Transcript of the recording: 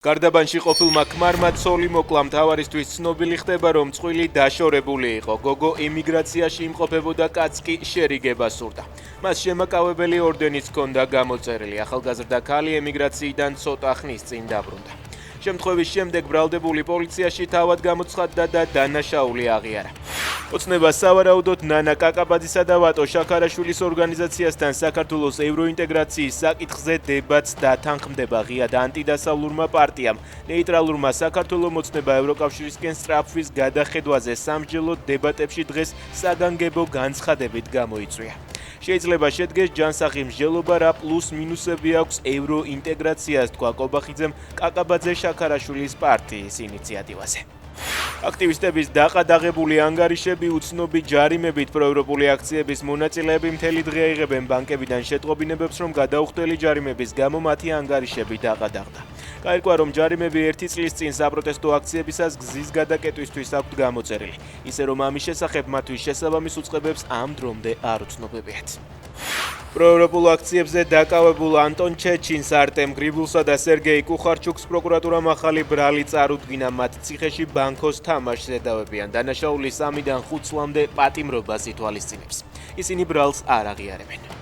გარდაბანში ყოფილმა ქმარმა ცოლი მოკლა, მთავარისთვის ცნობილი ხდება, რომ წყვილი დაშორებული იყო. გოგო ემიგრაციაში იმყოფებოდა, კაც კი შერიგებას სურდა. მას შემაკავებელი ორდენიც ჰქონდა გამოწერილი. ახალგაზრდა ქალი ემიგრაციიდან ცოტა ხნის წინ დაბრუნდა. შემთხვევის შემდეგ ბრალდებული პოლიციაში თავად გამოცხადდა და დანაშაული აღიარა. ოცნება სავარაუდოდ ნანა კაკაბაძისა და ვატო შაქარაშვილის ორგანიზაციასთან საქართველოს ევროინტეგრაციის საკითხზე დებატს დათანხმდება ღია და ანტიდასავლურმა პარტიამ. ნეიტრალურმა საქართველოს მოცნება ევროკავშირისკენ სწრაფვის გადახედვაზე სამსჯელო დებატებში დღეს საგანგებო განცხადებით გამოიწვია. შეიძლება შედგეს ჯანსაღი მსჯელობა, რა პლუს მინუსები აქვს ევროინტეგრაციას, თქვა კობახიძემ კაკაბაძე შაქარაშვილის პარტიის ინიციატივაზე. აქტივისტების დაყადაღებული ანგარიშები, უცნობი ჯარიმებით პროევროპული აქციების მონაწილეები მთელი დღე აიღებენ ბანკებიდან შეტყობინებებს, რომ გადაუხდელი ჯარიმების გამო მათი ანგარიშები დაყადაღდა. გაირკვა, რომ ჯარიმები 1 წლის წინ საპროტესტო აქციებისას გზის გადაკეტვისთვის აქვთ გამოწერილი, ისე რომ ამის შესახებ მათთვის შესაბამის უწყებებს ამ დრომდე არ უცნობებიათ. პროევროპულ აქციებზე დაკავებულ ანტონ ჩეჩინს, არტემ გრიბულსა და სერგეი კუხარჩუკს პროკურატურამ ახალი ბრალი წარუდგინა. მათ ციხეში ბანკოს თამაშს ედავებიან. დანაშაული 3-დან 5 წლამდე პატიმრობას ითვალისწინებს. ისინი ბრალს არ აღიარებენ.